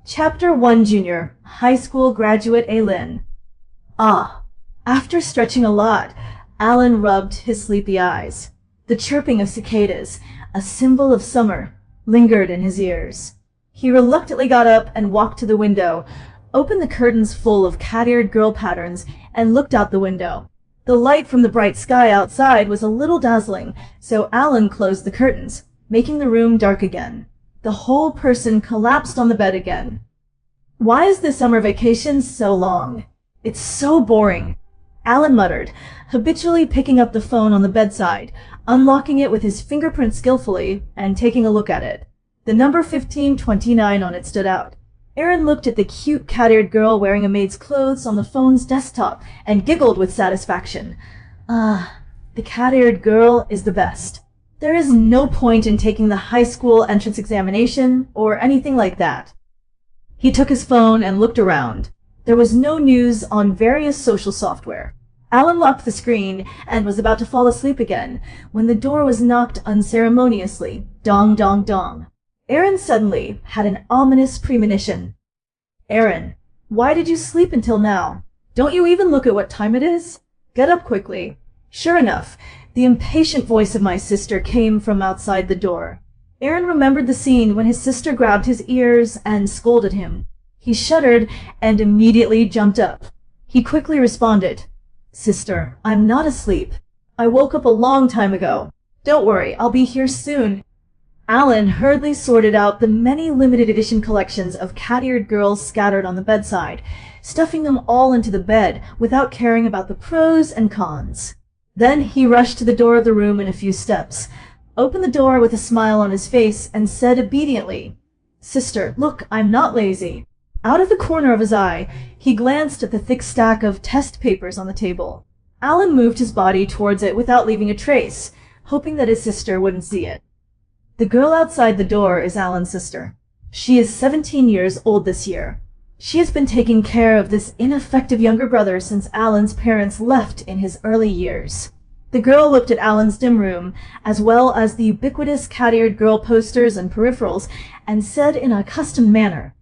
Chapter 1 Junior High School Graduate Aylin. Ah, after stretching a lot, Alan rubbed his sleepy eyes. The chirping of cicadas, a symbol of summer, lingered in his ears. He reluctantly got up and walked to the window, opened the curtains full of cat-eared girl patterns, and looked out the window. The light from the bright sky outside was a little dazzling, so Alan closed the curtains, making the room dark again. The whole person collapsed on the bed again. Why is this summer vacation so long? It's so boring, Alan muttered, habitually picking up the phone on the bedside, unlocking it with his fingerprint skillfully, and taking a look at it. The number 1529 on it stood out. Aaron looked at the cute cat-eared girl wearing a maid's clothes on the phone's desktop and giggled with satisfaction. The cat-eared girl is the best. There is no point in taking the high school entrance examination or anything like that. He took his phone and looked around. There was no news on various social software. Alan locked the screen and was about to fall asleep again when the door was knocked unceremoniously. Dong, dong, dong. Aaron suddenly had an ominous premonition. Aaron, why did you sleep until now? Don't you even look at what time it is? Get up quickly. Sure enough, the impatient voice of my sister came from outside the door. Aaron remembered the scene when his sister grabbed his ears and scolded him. He shuddered and immediately jumped up. He quickly responded, Sister, I'm not asleep. I woke up a long time ago. Don't worry, I'll be here soon. Alan hurriedly sorted out the many limited edition collections of cat-eared girls scattered on the bedside, stuffing them all into the bed without caring about the pros and cons. Then he rushed to the door of the room in a few steps, opened the door with a smile on his face, and said obediently, Sister, look, I'm not lazy. Out of the corner of his eye, he glanced at the thick stack of test papers on the table. Alan moved his body towards it without leaving a trace, hoping that his sister wouldn't see it. The girl outside the door is Alan's sister. She is 17 years old this year. She has been taking care of this ineffective younger brother since Alan's parents left in his early years. The girl looked at Alan's dim room, as well as the ubiquitous cat-eared girl posters and peripherals, and said in a accustomed manner,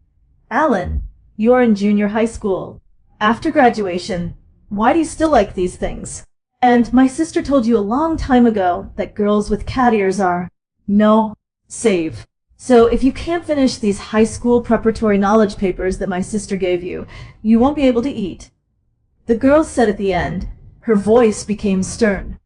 Alan, you're in junior high school. After graduation, why do you still like these things? And my sister told you a long time ago that girls with cat ears are, no, save. So if you can't finish these high school preparatory knowledge papers that my sister gave you, you won't be able to eat. The girl said at the end. Her voice became stern.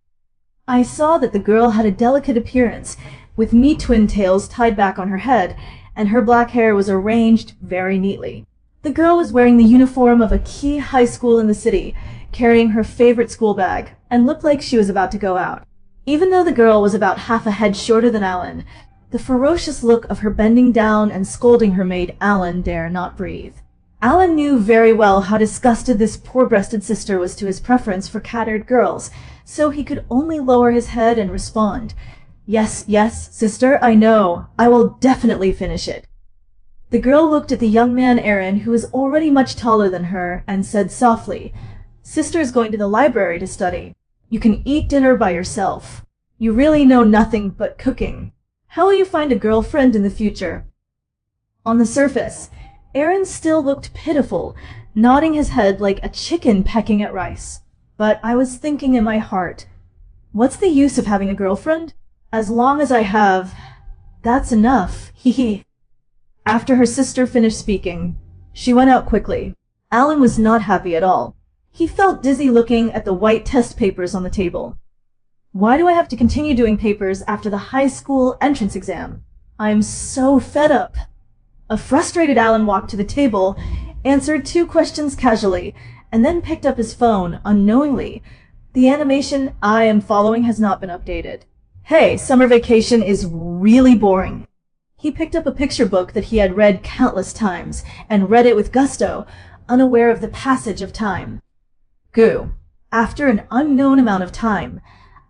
I saw that the girl had a delicate appearance, with neat twin tails tied back on her head, and her black hair was arranged very neatly. The girl was wearing the uniform of a key high school in the city, carrying her favorite school bag, and looked like she was about to go out. Even though the girl was about half a head shorter than Alan, the ferocious look of her bending down and scolding her made Alan dare not breathe. Alan knew very well how disgusted this poor-breasted sister was to his preference for cat-eared girls, so he could only lower his head and respond, Yes, yes, sister, I know. I will definitely finish it. The girl looked at the young man Aaron, who was already much taller than her, and said softly, Sister is going to the library to study. You can eat dinner by yourself. You really know nothing but cooking. How will you find a girlfriend in the future? On the surface, Aaron still looked pitiful, nodding his head like a chicken pecking at rice. But I was thinking in my heart, what's the use of having a girlfriend? As long as I have, that's enough, hee hee. After her sister finished speaking, she went out quickly. Alan was not happy at all. He felt dizzy looking at the white test papers on the table. Why do I have to continue doing papers after the high school entrance exam? I'm so fed up. A frustrated Alan walked to the table, answered 2 questions casually, and then picked up his phone unknowingly. The animation I am following has not been updated. Hey, summer vacation is really boring. He picked up a picture book that he had read countless times, and read it with gusto, unaware of the passage of time. Goo. After an unknown amount of time,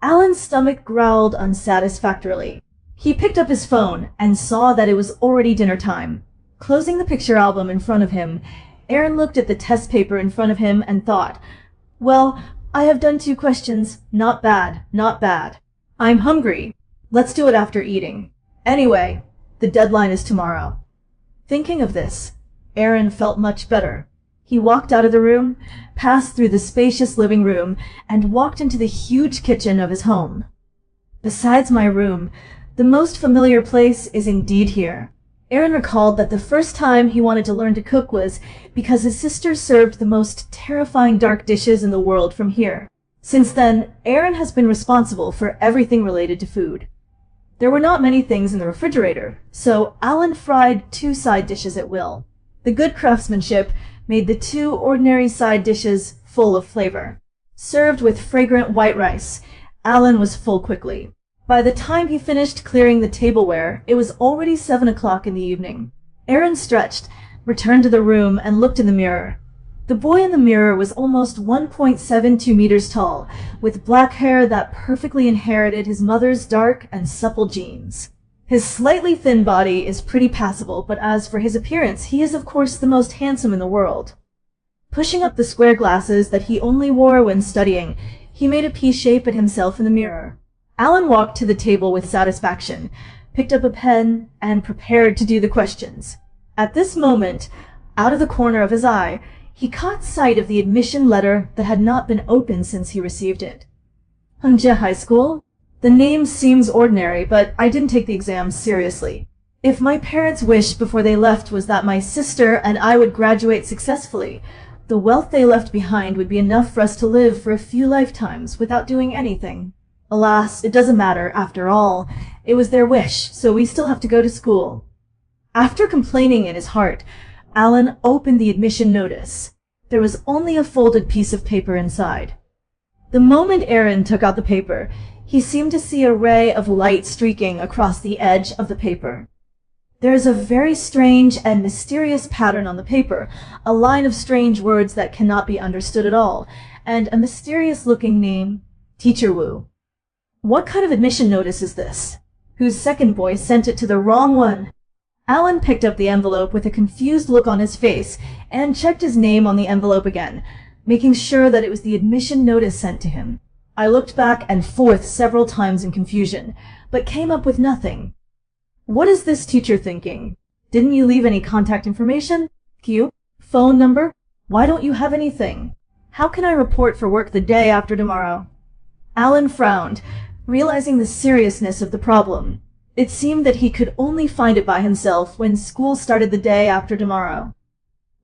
Alan's stomach growled unsatisfactorily. He picked up his phone and saw that it was already dinner time. Closing the picture album in front of him, Aaron looked at the test paper in front of him and thought, Well, I have done 2 questions. Not bad, not bad. I'm hungry. Let's do it after eating. Anyway, the deadline is tomorrow. Thinking of this, Aaron felt much better. He walked out of the room, passed through the spacious living room, and walked into the huge kitchen of his home. Besides my room, the most familiar place is indeed here. Aaron recalled that the first time he wanted to learn to cook was because his sister served the most terrifying dark dishes in the world from here. Since then, Aaron has been responsible for everything related to food. There were not many things in the refrigerator, so Alan fried 2 side dishes at will. The good craftsmanship made the 2 ordinary side dishes full of flavor. Served with fragrant white rice, Alan was full quickly. By the time he finished clearing the tableware, it was already 7 o'clock in the evening. Aaron stretched, returned to the room, and looked in the mirror. The boy in the mirror was almost 1.72 meters tall, with black hair that perfectly inherited his mother's dark and supple genes. His slightly thin body is pretty passable, but as for his appearance, he is of course the most handsome in the world. Pushing up the square glasses that he only wore when studying, he made a P shape at himself in the mirror. Alan walked to the table with satisfaction, picked up a pen, and prepared to do the questions. At this moment, out of the corner of his eye, he caught sight of the admission letter that had not been opened since he received it. Hongja High School? The name seems ordinary, but I didn't take the exam seriously. If my parents' wish before they left was that my sister and I would graduate successfully, the wealth they left behind would be enough for us to live for a few lifetimes without doing anything. Alas, it doesn't matter, after all. It was their wish, so we still have to go to school. After complaining in his heart, Alan opened the admission notice. There was only a folded piece of paper inside. The moment Aaron took out the paper, he seemed to see a ray of light streaking across the edge of the paper. There is a very strange and mysterious pattern on the paper, a line of strange words that cannot be understood at all, and a mysterious-looking name, Teacher Wu. What kind of admission notice is this? Whose second boy sent it to the wrong one? Alan picked up the envelope with a confused look on his face and checked his name on the envelope again, making sure that it was the admission notice sent to him. I looked back and forth several times in confusion, but came up with nothing. What is this teacher thinking? Didn't you leave any contact information? Q? Phone number? Why don't you have anything? How can I report for work the day after tomorrow? Alan frowned, realizing the seriousness of the problem. It seemed that he could only find it by himself when school started the day after tomorrow.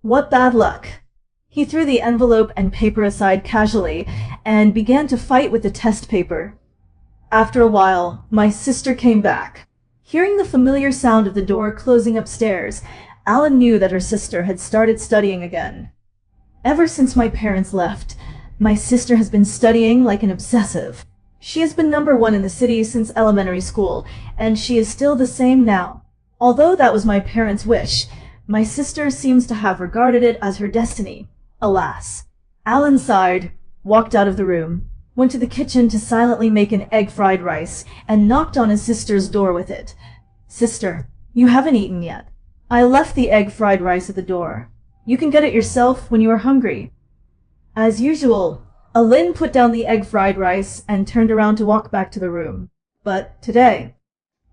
What bad luck! He threw the envelope and paper aside casually and began to fight with the test paper. After a while, my sister came back. Hearing the familiar sound of the door closing upstairs, Alan knew that her sister had started studying again. Ever since my parents left, my sister has been studying like an obsessive. She has been number 1 in the city since elementary school, and she is still the same now. Although that was my parents' wish, my sister seems to have regarded it as her destiny. Alas. Alan sighed, walked out of the room, went to the kitchen to silently make an egg fried rice, and knocked on his sister's door with it. Sister, you haven't eaten yet. I left the egg fried rice at the door. You can get it yourself when you are hungry. As usual, Alin put down the egg fried rice and turned around to walk back to the room. But today...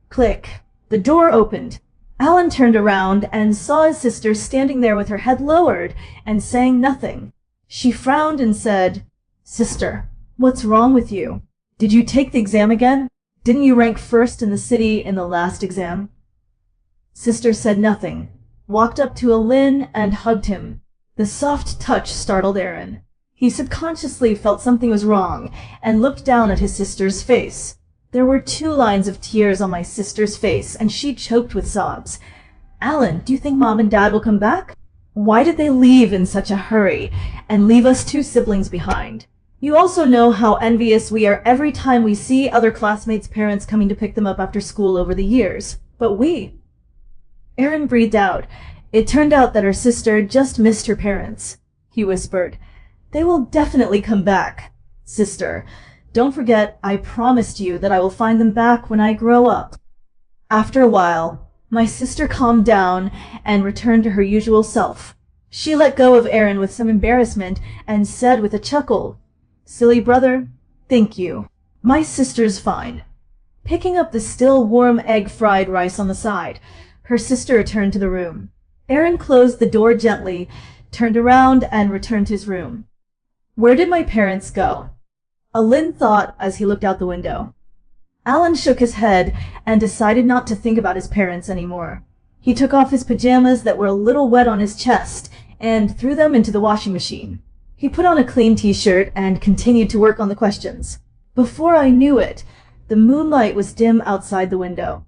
Click. The door opened. Alan turned around and saw his sister standing there with her head lowered and saying nothing. She frowned and said, Sister, what's wrong with you? Did you take the exam again? Didn't you rank first in the city in the last exam? Sister said nothing, walked up to Alin and hugged him. The soft touch startled Aaron. He subconsciously felt something was wrong and looked down at his sister's face. There were 2 lines of tears on my sister's face, and she choked with sobs. Alan, do you think Mom and Dad will come back? Why did they leave in such a hurry and leave us 2 siblings behind? You also know how envious we are every time we see other classmates' parents coming to pick them up after school over the years. But we... Aaron breathed out. It turned out that her sister just missed her parents. He whispered, They will definitely come back. Sister, don't forget I promised you that I will find them back when I grow up. After a while, my sister calmed down and returned to her usual self. She let go of Aaron with some embarrassment and said with a chuckle, Silly brother, thank you. My sister's fine. Picking up the still warm egg fried rice on the side, her sister returned to the room. Aaron closed the door gently, turned around, and returned to his room. Where did my parents go? Alin thought as he looked out the window. Alan shook his head and decided not to think about his parents anymore. He took off his pajamas that were a little wet on his chest and threw them into the washing machine. He put on a clean t-shirt and continued to work on the questions. Before I knew it, the moonlight was dim outside the window.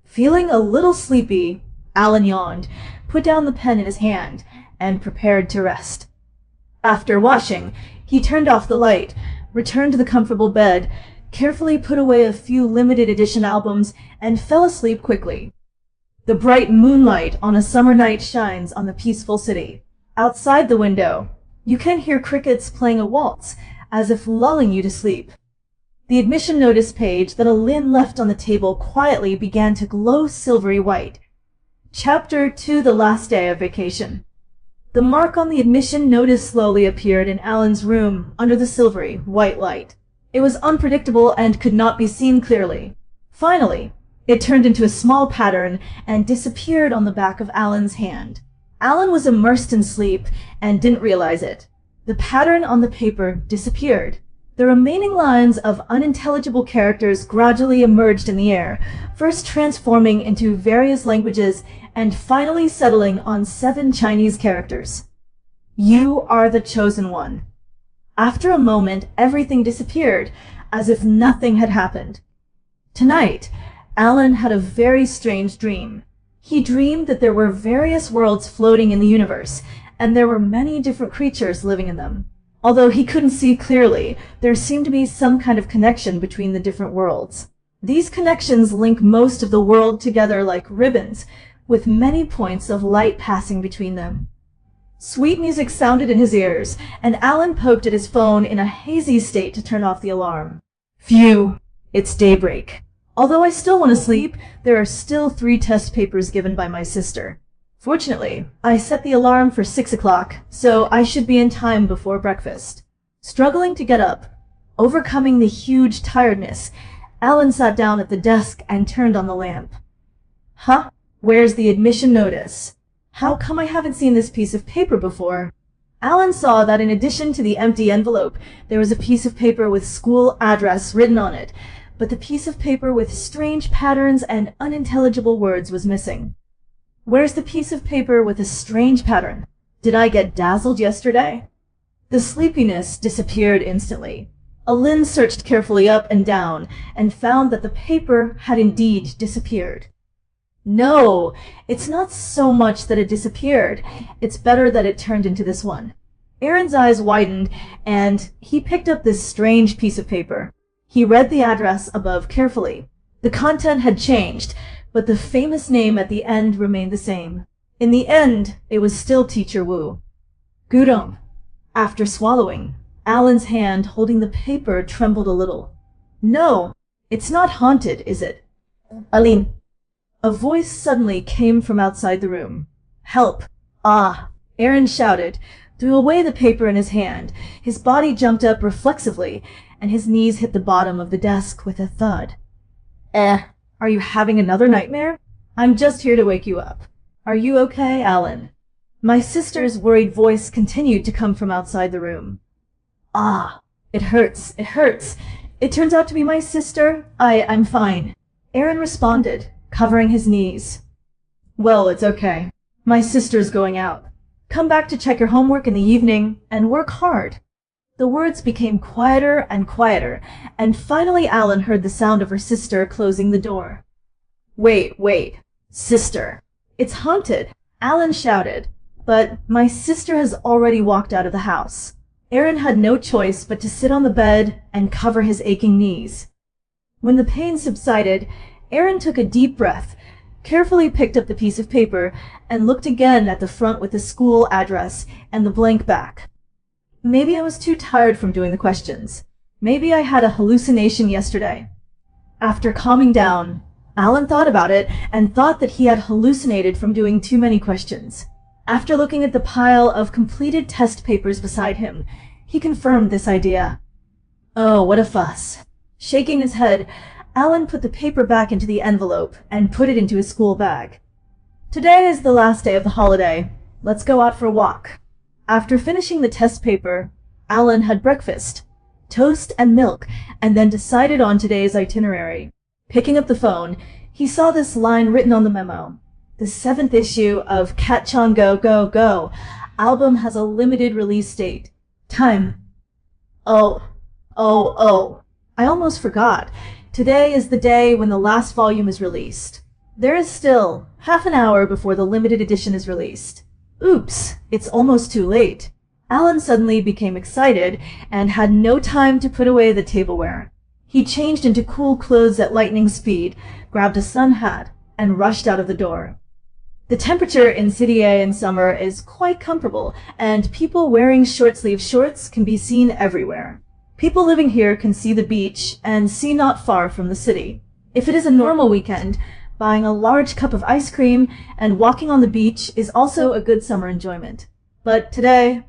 Feeling a little sleepy, Alan yawned, put down the pen in his hand, and prepared to rest. After washing, he turned off the light, returned to the comfortable bed, carefully put away a few limited edition albums, and fell asleep quickly. The bright moonlight on a summer night shines on the peaceful city. Outside the window, you can hear crickets playing a waltz, as if lulling you to sleep. The admission notice page that Alin left on the table quietly began to glow silvery white. Chapter 2: The Last Day of Vacation. The mark on the admission notice slowly appeared in Alan's room under the silvery white light. It was unpredictable and could not be seen clearly. Finally, it turned into a small pattern and disappeared on the back of Alan's hand. Alan was immersed in sleep and didn't realize it. The pattern on the paper disappeared. The remaining lines of unintelligible characters gradually emerged in the air, first transforming into various languages and finally settling on 7 Chinese characters. You are the chosen one. After a moment, everything disappeared, as if nothing had happened. Tonight, Alan had a very strange dream. He dreamed that there were various worlds floating in the universe, and there were many different creatures living in them. Although he couldn't see clearly, there seemed to be some kind of connection between the different worlds. These connections link most of the world together like ribbons, with many points of light passing between them. Sweet music sounded in his ears, and Alan poked at his phone in a hazy state to turn off the alarm. Phew, it's daybreak. Although I still want to sleep, there are still 3 test papers given by my sister. Fortunately, I set the alarm for 6 o'clock, so I should be in time before breakfast. Struggling to get up, overcoming the huge tiredness, Alan sat down at the desk and turned on the lamp. Huh? Where's the admission notice? How come I haven't seen this piece of paper before? Alan saw that in addition to the empty envelope, there was a piece of paper with school address written on it, but the piece of paper with strange patterns and unintelligible words was missing. Where's the piece of paper with a strange pattern? Did I get dazzled yesterday? The sleepiness disappeared instantly. Alin searched carefully up and down and found that the paper had indeed disappeared. No, it's not so much that it disappeared. It's better that it turned into this one. Aaron's eyes widened, and he picked up this strange piece of paper. He read the address above carefully. The content had changed, but the famous name at the end remained the same. In the end, it was still Teacher Wu. Gudong. After swallowing, Alan's hand holding the paper trembled a little. No, it's not haunted, is it? Alin. A voice suddenly came from outside the room. Help! Ah! Aaron shouted, threw away the paper in his hand. His body jumped up reflexively, and his knees hit the bottom of the desk with a thud. Are you having another nightmare? I'm just here to wake you up. Are you okay, Alan? My sister's worried voice continued to come from outside the room. Ah! It hurts. It hurts. It turns out to be my sister. I'm fine. Aaron responded, covering his knees. Well, it's okay. My sister's going out. Come back to check your homework in the evening and work hard. The words became quieter and quieter, and finally Alan heard the sound of her sister closing the door. Wait. Sister. It's haunted, Alan shouted. But my sister has already walked out of the house. Aaron had no choice but to sit on the bed and cover his aching knees. When the pain subsided, Aaron took a deep breath, carefully picked up the piece of paper, and looked again at the front with the school address and the blank back. Maybe I was too tired from doing the questions. Maybe I had a hallucination yesterday. After calming down, Alan thought about it and thought that he had hallucinated from doing too many questions. After looking at the pile of completed test papers beside him, he confirmed this idea. Oh, what a fuss. Shaking his head, Alan put the paper back into the envelope and put it into his school bag. Today is the last day of the holiday. Let's go out for a walk. After finishing the test paper, Alan had breakfast, toast and milk, and then decided on today's itinerary. Picking up the phone, he saw this line written on the memo. The 7th issue of Catch-On Go Go Go album has a limited release date. Time. Oh. I almost forgot. Today is the day when the last volume is released. There is still half an hour before the limited edition is released. Oops, it's almost too late. Alan suddenly became excited and had no time to put away the tableware. He changed into cool clothes at lightning speed, grabbed a sun hat, and rushed out of the door. The temperature in City A in summer is quite comfortable, and people wearing short-sleeve shorts can be seen everywhere. People living here can see the beach and see not far from the city. If it is a normal weekend, buying a large cup of ice cream and walking on the beach is also a good summer enjoyment. But today,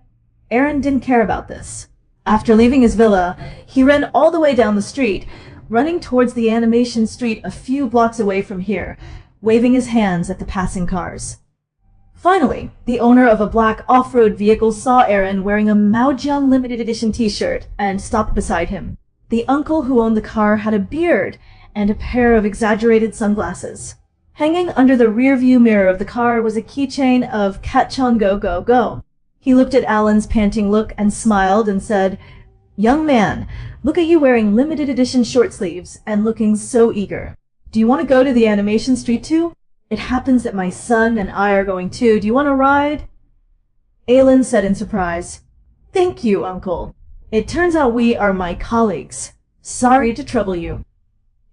Aaron didn't care about this. After leaving his villa, he ran all the way down the street, running towards the Animation Street a few blocks away from here, waving his hands at the passing cars. Finally, the owner of a black off-road vehicle saw Aaron wearing a Maojiang limited edition t-shirt and stopped beside him. The uncle who owned the car had a beard and a pair of exaggerated sunglasses. Hanging under the rear-view mirror of the car was a keychain of Catch-On Go Go Go. He looked at Alan's panting look and smiled and said, "Young man, look at you wearing limited edition short sleeves and looking so eager. Do you want to go to the Animation Street too? It happens that my son and I are going too. Do you want to ride?" Alan said in surprise, "Thank you, Uncle. It turns out we are my colleagues. Sorry to trouble you."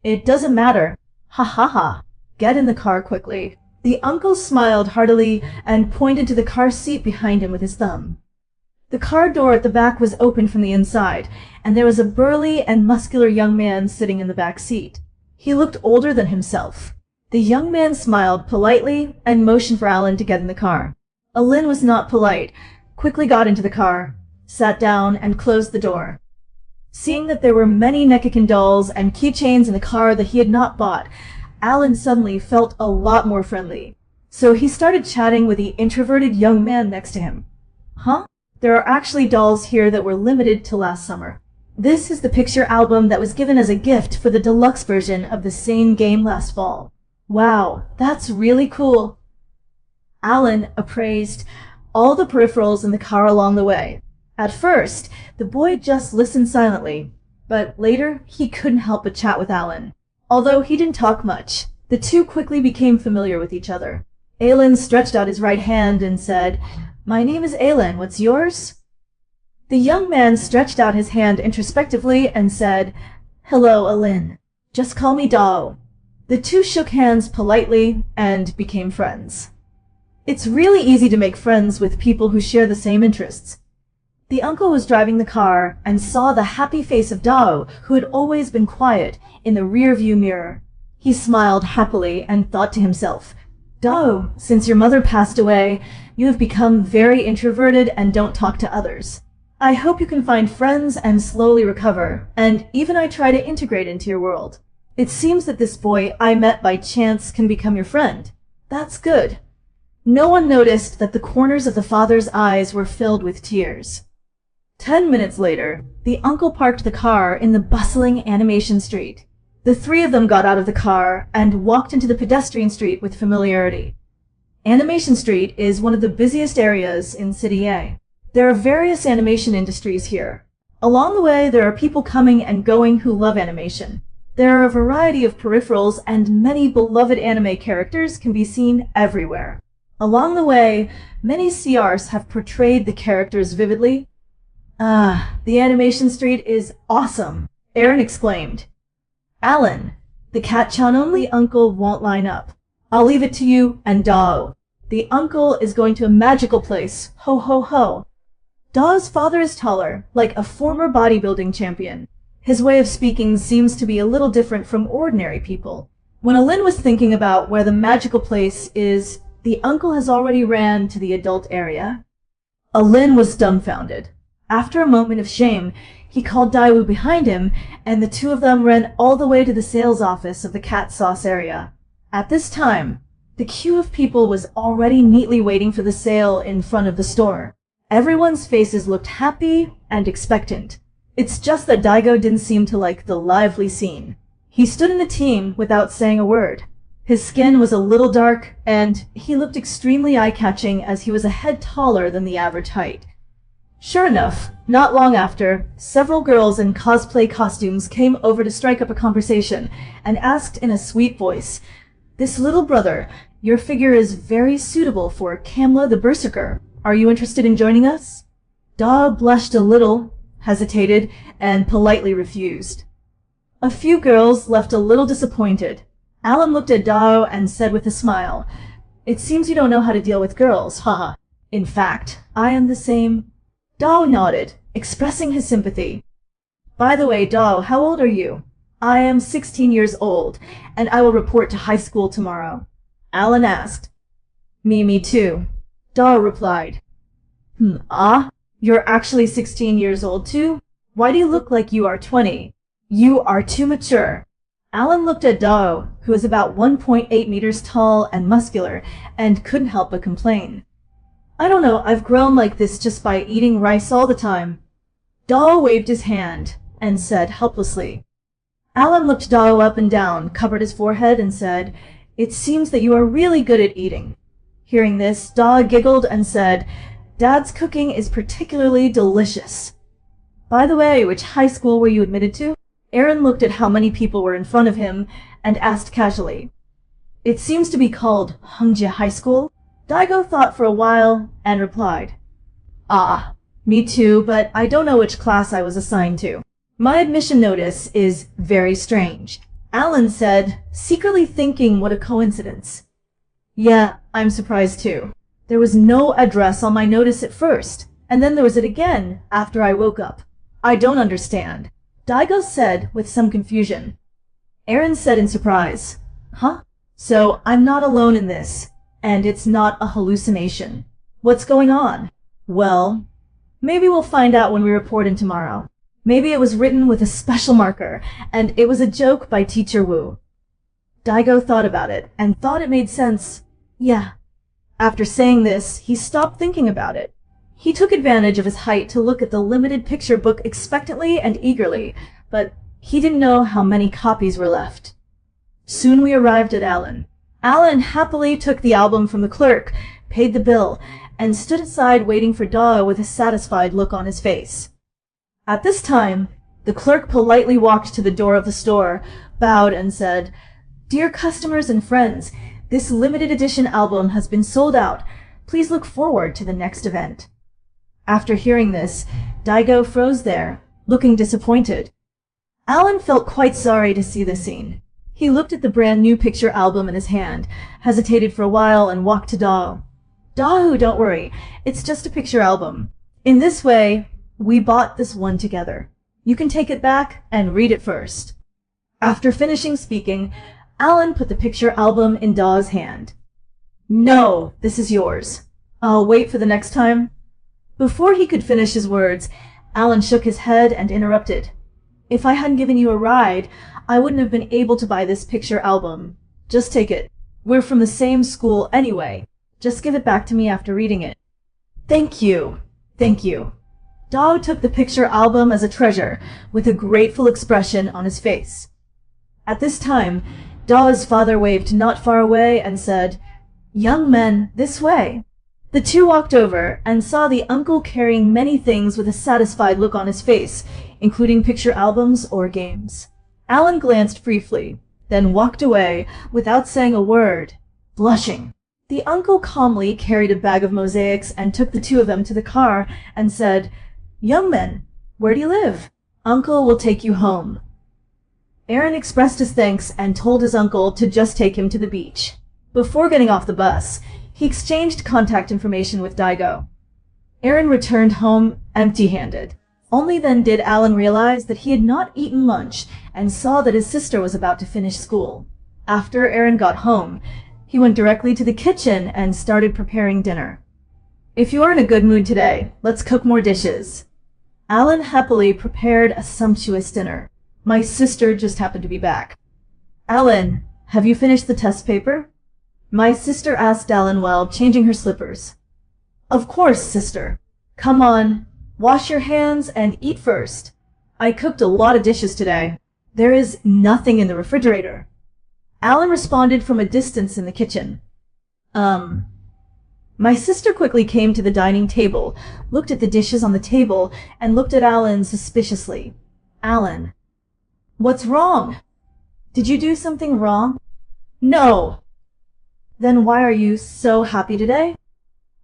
"It doesn't matter. Ha ha ha. Get in the car quickly." The uncle smiled heartily and pointed to the car seat behind him with his thumb. The car door at the back was open from the inside, and there was a burly and muscular young man sitting in the back seat. He looked older than himself. The young man smiled politely and motioned for Alan to get in the car. Alan was not polite, quickly got into the car, sat down, and closed the door. Seeing that there were many Nekeken dolls and keychains in the car that he had not bought, Alan suddenly felt a lot more friendly. So he started chatting with the introverted young man next to him. "Huh? There are actually dolls here that were limited till last summer. This is the picture album that was given as a gift for the deluxe version of the same game last fall. Wow, that's really cool." Alan appraised all the peripherals in the car along the way. At first, the boy just listened silently, but later he couldn't help but chat with Alan. Although he didn't talk much, the two quickly became familiar with each other. Alan stretched out his right hand and said, "My name is Alan. What's yours?" The young man stretched out his hand introspectively and said, "Hello, Alan. Just call me Dao." The two shook hands politely and became friends. It's really easy to make friends with people who share the same interests. The uncle was driving the car and saw the happy face of Dao, who had always been quiet, in the rear-view mirror. He smiled happily and thought to himself, "Dao, since your mother passed away, you have become very introverted and don't talk to others. I hope you can find friends and slowly recover, and even I try to integrate into your world. It seems that this boy I met by chance can become your friend. That's good." No one noticed that the corners of the father's eyes were filled with tears. 10 minutes later, the uncle parked the car in the bustling Animation Street. The three of them got out of the car and walked into the pedestrian street with familiarity. Animation Street is one of the busiest areas in City A. There are various animation industries here. Along the way, there are people coming and going who love animation. There are a variety of peripherals, and many beloved anime characters can be seen everywhere. Along the way, many CRs have portrayed the characters vividly. The Animation Street is awesome," Aaron exclaimed. "Alan, the Catch-On only uncle won't line up. I'll leave it to you and Dao. The uncle is going to a magical place. Ho ho ho." Dao's father is taller, like a former bodybuilding champion. His way of speaking seems to be a little different from ordinary people. When Alan was thinking about where the magical place is, the uncle has already ran to the adult area. Alan was dumbfounded. After a moment of shame, he called Daiwu behind him, and the two of them ran all the way to the sales office of the Cat Sauce area. At this time, The queue of people was already neatly waiting for the sale in front of the store. Everyone's faces looked happy and expectant. It's just that Daigo didn't seem to like the lively scene. He stood in the team without saying a word. His skin was a little dark, and he looked extremely eye-catching as he was a head taller than the average height. Sure enough, not long after, several girls in cosplay costumes came over to strike up a conversation and asked in a sweet voice, "This little brother, your figure is very suitable for Kamla the Berserker. Are you interested in joining us?" Da blushed a little, hesitated, and politely refused. A few girls left a little disappointed. Alan looked at Dao and said with a smile, "It seems you don't know how to deal with girls, haha. In fact, I am the same." Dao nodded, expressing his sympathy. "By the way, Dao, how old are you?" "I am 16 years old, and I will report to high school tomorrow." Alan asked. Me too," Dao replied. You're actually 16 years old too? Why do you look like you are 20? You are too mature." Alan looked at Dao, who was about 1.8 meters tall and muscular, and couldn't help but complain. "I don't know, I've grown like this just by eating rice all the time." Dao waved his hand and said helplessly. Alan looked Dao up and down, covered his forehead, and said, "It seems that you are really good at eating." Hearing this, Dao giggled and said, "Dad's cooking is particularly delicious." "By the way, which high school were you admitted to?" Aaron looked at how many people were in front of him and asked casually. "It seems to be called Hongjie High School." Daigo thought for a while and replied, Me too, but I don't know which class I was assigned to. My admission notice is very strange," Alan said, secretly thinking what a coincidence. "Yeah, I'm surprised too. There was no address on my notice at first, and then there was it again after I woke up. I don't understand," Daigo said with some confusion. Aaron said in surprise, "Huh? So I'm not alone in this, and it's not a hallucination. What's going on?" "Well, maybe we'll find out when we report in tomorrow. Maybe it was written with a special marker, and it was a joke by Teacher Wu." Daigo thought about it, and thought it made sense. Yeah. After saying this, he stopped thinking about it. He took advantage of his height to look at the limited picture book expectantly and eagerly, but he didn't know how many copies were left. Soon we arrived at Alan. Alan happily took the album from the clerk, paid the bill, and stood aside waiting for Dao with a satisfied look on his face. At this time, the clerk politely walked to the door of the store, bowed, and said, "Dear customers and friends, this limited edition album has been sold out. Please look forward to the next event." After hearing this, Daigo froze there, looking disappointed. Alan felt quite sorry to see this scene. He looked at the brand new picture album in his hand, hesitated for a while, and walked to Dao. "Dao, don't worry. It's just a picture album. In this way, we bought this one together. You can take it back and read it first." After finishing speaking, Alan put the picture album in Dao's hand. "No, this is yours. I'll wait for the next time." Before he could finish his words, Alan shook his head and interrupted. "If I hadn't given you a ride, I wouldn't have been able to buy this picture album. Just take it. We're from the same school anyway. Just give it back to me after reading it." "Thank you. Thank you." Dao took the picture album as a treasure, with a grateful expression on his face. At this time, Dao's father waved not far away and said, "Young men, this way." The two walked over and saw the uncle carrying many things with a satisfied look on his face, including picture albums or games. Alan glanced briefly, then walked away without saying a word, blushing. The uncle calmly carried a bag of mosaics and took the two of them to the car and said, "Young men, where do you live? Uncle will take you home." Aaron expressed his thanks and told his uncle to just take him to the beach. Before getting off the bus, he exchanged contact information with Daigo. Aaron returned home empty-handed. Only then did Alan realize that he had not eaten lunch and saw that his sister was about to finish school. After Aaron got home, he went directly to the kitchen and started preparing dinner. "If you are in a good mood today, let's cook more dishes." Alan happily prepared a sumptuous dinner. My sister just happened to be back. "Alan, have you finished the test paper?" My sister asked Alan while changing her slippers. Of course, sister. Come on, wash your hands and eat first. I cooked a lot of dishes today. There is nothing in the refrigerator. Alan responded from a distance in the kitchen. My sister quickly came to the dining table, looked at the dishes on the table, and looked at Alan suspiciously. Alan. What's wrong? Did you do something wrong? No. Then why are you so happy today?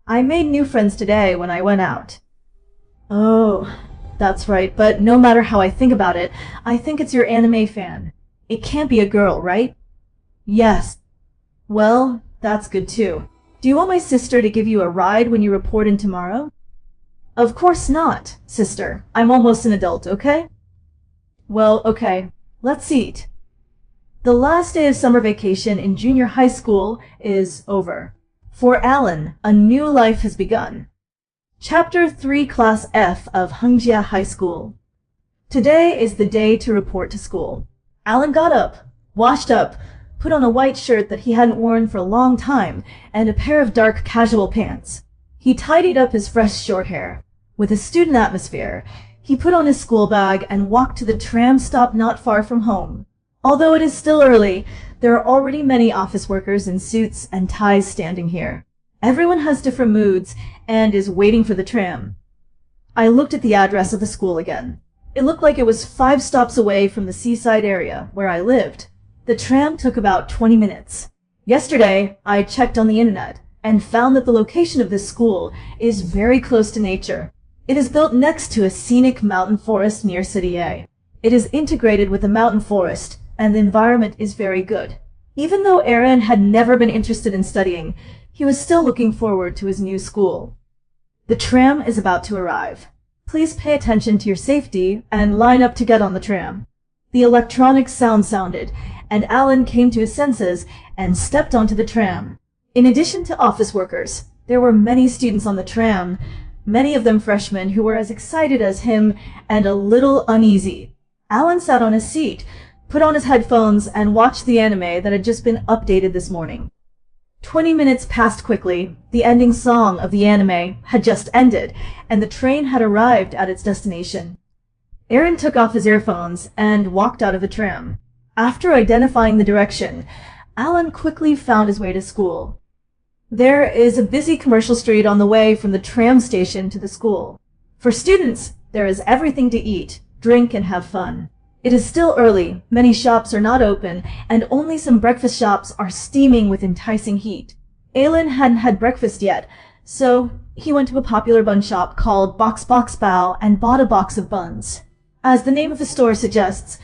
I made new friends today when I went out. Oh, that's right, but no matter how I think about it, I think it's your anime fan. It can't be a girl, right? Yes. Well, that's good too. Do you want my sister to give you a ride when you report in tomorrow? Of course not, sister. I'm almost an adult, okay? Well, okay. Let's eat. The last day of summer vacation in junior high school is over. For Alan, a new life has begun. Chapter 3 Class F of Hengjia High School. Today is the day to report to school. Alan got up, washed up, put on a white shirt that he hadn't worn for a long time, and a pair of dark casual pants. He tidied up his fresh short hair. With a student atmosphere, he put on his school bag and walked to the tram stop not far from home. Although it is still early, there are already many office workers in suits and ties standing here. Everyone has different moods and is waiting for the tram. I looked at the address of the school again. It looked like it was 5 stops away from the seaside area where I lived. The tram took about 20 minutes. Yesterday, I checked on the internet and found that the location of this school is very close to nature. It is built next to a scenic mountain forest near City A. It is integrated with the mountain forest, and the environment is very good. Even though Aaron had never been interested in studying, he was still looking forward to his new school. The tram is about to arrive. Please pay attention to your safety and line up to get on the tram. The electronic sound sounded, and Alan came to his senses and stepped onto the tram. In addition to office workers, there were many students on the tram, many of them freshmen who were as excited as him and a little uneasy. Alan sat on his seat, put on his headphones, and watched the anime that had just been updated this morning. 20 minutes passed quickly. The ending song of the anime had just ended, and the train had arrived at its destination. Aaron took off his earphones and walked out of the tram. After identifying the direction, Alan quickly found his way to school. There is a busy commercial street on the way from the tram station to the school. For students, there is everything to eat, drink, and have fun. It is still early, many shops are not open, and only some breakfast shops are steaming with enticing heat. Alan hadn't had breakfast yet, so he went to a popular bun shop called Box Bao and bought a box of buns. As the name of the store suggests,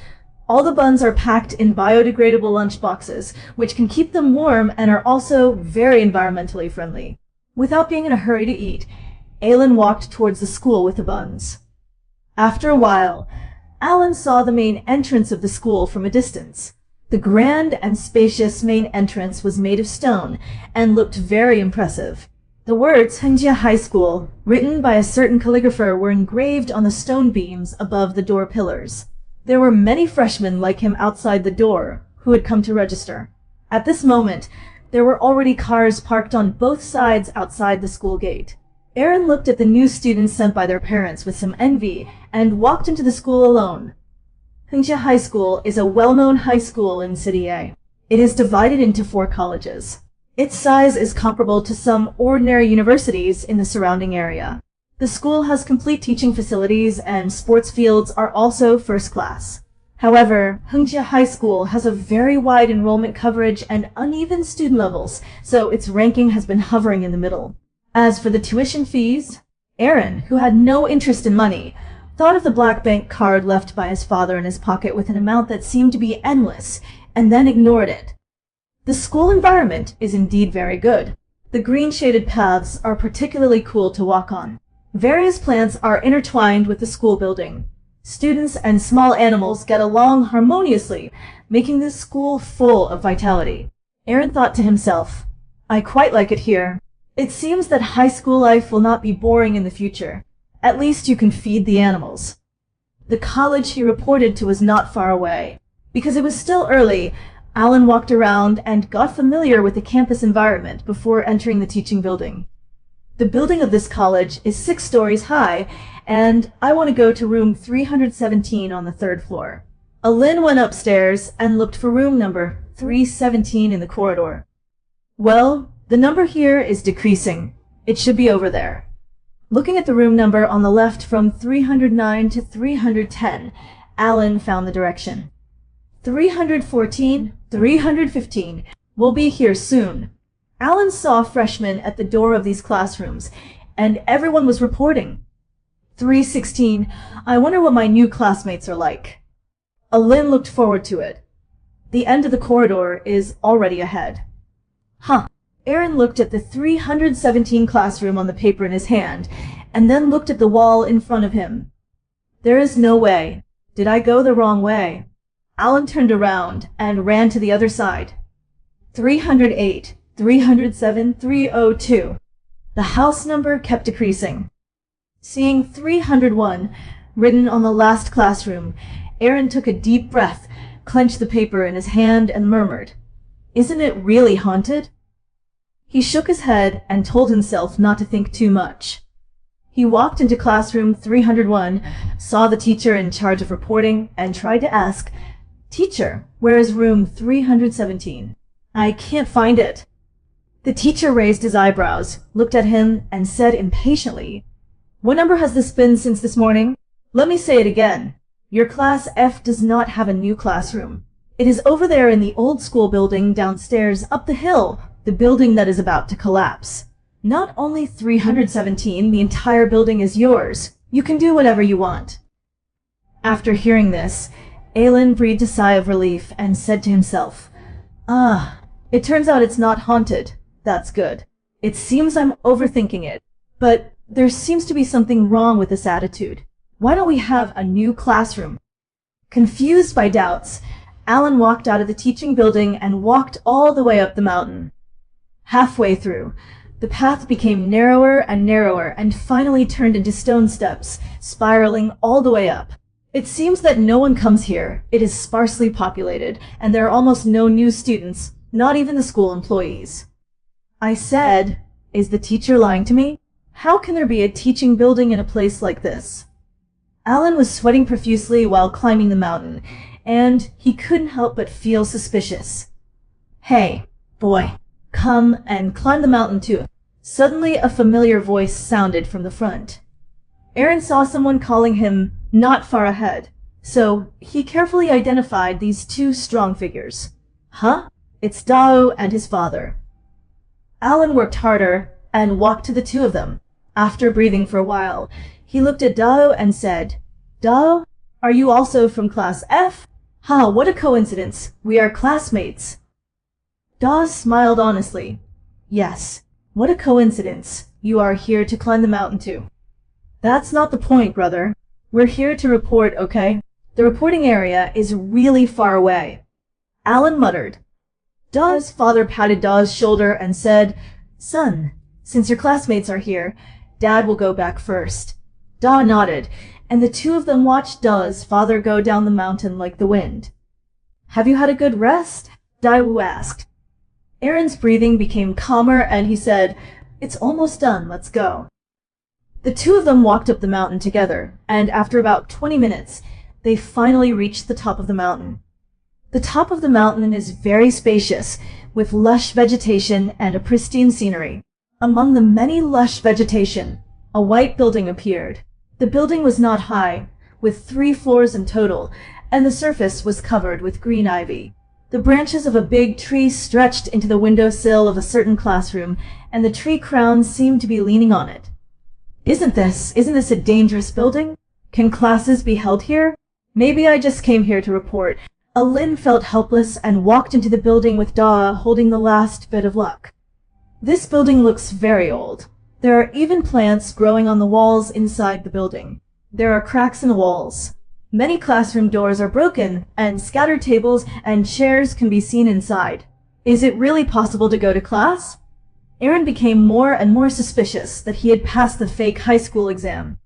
all the buns are packed in biodegradable lunch boxes, which can keep them warm and are also very environmentally friendly. Without being in a hurry to eat, Alan walked towards the school with the buns. After a while, Alan saw the main entrance of the school from a distance. The grand and spacious main entrance was made of stone and looked very impressive. The words Hengjia High School, written by a certain calligrapher, were engraved on the stone beams above the door pillars. There were many freshmen like him outside the door who had come to register. At this moment, there were already cars parked on both sides outside the school gate. Aaron looked at the new students sent by their parents with some envy and walked into the school alone. Hengjia High School is a well-known high school in City A. It is divided into 4 colleges. Its size is comparable to some ordinary universities in the surrounding area. The school has complete teaching facilities and sports fields are also first class. However, Hengjia High School has a very wide enrollment coverage and uneven student levels, so its ranking has been hovering in the middle. As for the tuition fees, Aaron, who had no interest in money, thought of the black bank card left by his father in his pocket with an amount that seemed to be endless, and then ignored it. The school environment is indeed very good. The green-shaded paths are particularly cool to walk on. Various plants are intertwined with the school building. Students and small animals get along harmoniously, making this school full of vitality. Aaron thought to himself, I quite like it here. It seems that high school life will not be boring in the future. At least you can feed the animals. The college he reported to was not far away. Because it was still early, Alan walked around and got familiar with the campus environment before entering the teaching building. The building of this college is 6 stories high, and I want to go to room 317 on the 3rd floor. Alin went upstairs and looked for room number 317 in the corridor. Well, the number here is decreasing. It should be over there. Looking at the room number on the left from 309 to 310, Alan found the direction. 314, 315 will be here soon. Alan saw freshmen at the door of these classrooms, and everyone was reporting. 316, I wonder what my new classmates are like. Alin looked forward to it. The end of the corridor is already ahead. Huh. Aaron looked at the 317 classroom on the paper in his hand, and then looked at the wall in front of him. There is no way. Did I go the wrong way? Alan turned around and ran to the other side. 308, 307, 302. The house number kept decreasing. Seeing 301 written on the last classroom, Aaron took a deep breath, clenched the paper in his hand, and murmured, "Isn't it really haunted?" He shook his head and told himself not to think too much. He walked into classroom 301, saw the teacher in charge of reporting, and tried to ask, "Teacher, where is room 317? I can't find it." The teacher raised his eyebrows, looked at him, and said impatiently, "What number has this been since this morning? Let me say it again. Your class F does not have a new classroom. It is over there in the old school building downstairs up the hill, the building that is about to collapse. Not only 317, the entire building is yours. You can do whatever you want." After hearing this, Alan breathed a sigh of relief and said to himself, It turns out it's not haunted. That's good. It seems I'm overthinking it, but there seems to be something wrong with this attitude. Why don't we have a new classroom?" Confused by doubts, Alan walked out of the teaching building and walked all the way up the mountain. Halfway through, the path became narrower and finally turned into stone steps, spiraling all the way up. It seems that no one comes here. It is sparsely populated, and there are almost no new students, not even the school employees. I said, "Is the teacher lying to me? How can there be a teaching building in a place like this?" Alan was sweating profusely while climbing the mountain, and he couldn't help but feel suspicious. "Hey, boy, come and climb the mountain too." Suddenly a familiar voice sounded from the front. Aaron saw someone calling him not far ahead, so he carefully identified these 2 strong figures. Huh? It's Dao and his father. Alan worked harder and walked to the 2 of them. After breathing for a while, he looked at Dao and said, "Dao, are you also from class F? Ha, what a coincidence. We are classmates." Dao smiled honestly. "Yes, what a coincidence. You are here to climb the mountain too." "That's not the point, brother. We're here to report, okay? The reporting area is really far away." Alan muttered. Da's father patted Da's shoulder and said, "Son, since your classmates are here, Dad will go back first." Da nodded, and the 2 of them watched Da's father go down the mountain like the wind. "Have you had a good rest?" Daiwu asked. Aaron's breathing became calmer and he said, "It's almost done, let's go." The 2 of them walked up the mountain together, and after about 20 minutes, they finally reached the top of the mountain. The top of the mountain is very spacious, with lush vegetation and a pristine scenery. Among the many lush vegetation, a white building appeared. The building was not high, with 3 floors in total, and the surface was covered with green ivy. The branches of a big tree stretched into the windowsill of a certain classroom, and the tree crown seemed to be leaning on it. Isn't this a dangerous building? Can classes be held here? Maybe I just came here to report." Alin felt helpless and walked into the building with Da holding the last bit of luck. This building looks very old. There are even plants growing on the walls inside the building. There are cracks in the walls. Many classroom doors are broken, and scattered tables and chairs can be seen inside. Is it really possible to go to class? Aaron became more and more suspicious that he had passed the fake high school exam.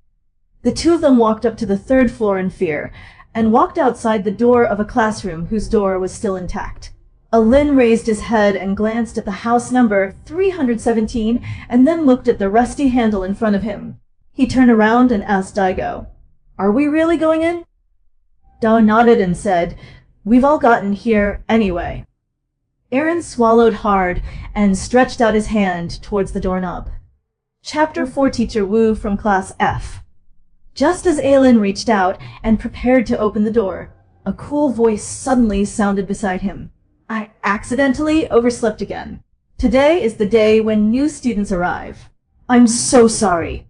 The 2 of them walked up to the 3rd floor in fear, and walked outside the door of a classroom whose door was still intact. Alin raised his head and glanced at the house number 317 and then looked at the rusty handle in front of him. He turned around and asked Daigo, "Are we really going in?" Dao nodded and said, "We've all gotten here anyway." Aaron swallowed hard and stretched out his hand towards the doorknob. Chapter 4 Teacher Wu from Class F. Just as Aelin reached out and prepared to open the door, a cool voice suddenly sounded beside him. "I accidentally overslept again. Today is the day when new students arrive. I'm so sorry."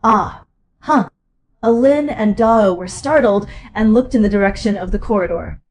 "Ah, huh." Alin and Dao were startled and looked in the direction of the corridor.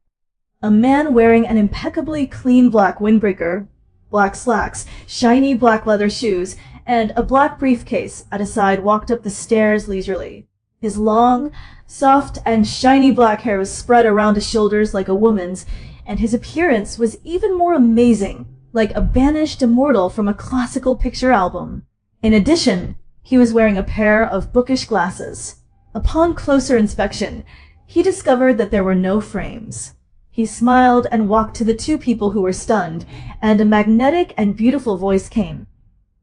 A man wearing an impeccably clean black windbreaker, black slacks, shiny black leather shoes, and a black briefcase at his side walked up the stairs leisurely. His long, soft, and shiny black hair was spread around his shoulders like a woman's, and his appearance was even more amazing, like a banished immortal from a classical picture album. In addition, he was wearing a pair of bookish glasses. Upon closer inspection, he discovered that there were no frames. He smiled and walked to the two people who were stunned, and a magnetic and beautiful voice came.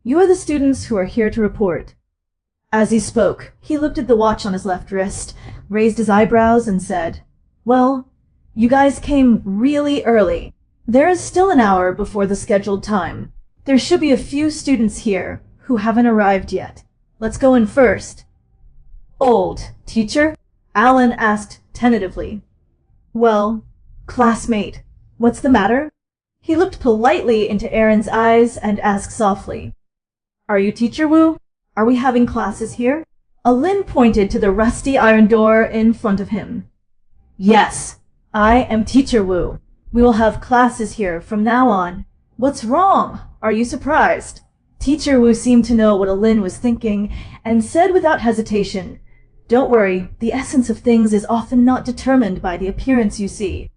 "You are the students who are here to report." As he spoke, he looked at the watch on his left wrist, raised his eyebrows, and said, "Well, you guys came really early. There is still an hour before the scheduled time. There should be a few students here who haven't arrived yet. Let's go in first." "Old, teacher?" Alan asked tentatively. "Well, classmate, what's the matter?" He looked politely into Aaron's eyes and asked softly, "Are you Teacher Wu? Are we having classes here?" Alin pointed to the rusty iron door in front of him. "Yes, I am Teacher Wu. We will have classes here from now on." "What's wrong? Are you surprised?" Teacher Wu seemed to know what Alin was thinking and said without hesitation, "Don't worry, the essence of things is often not determined by the appearance you see.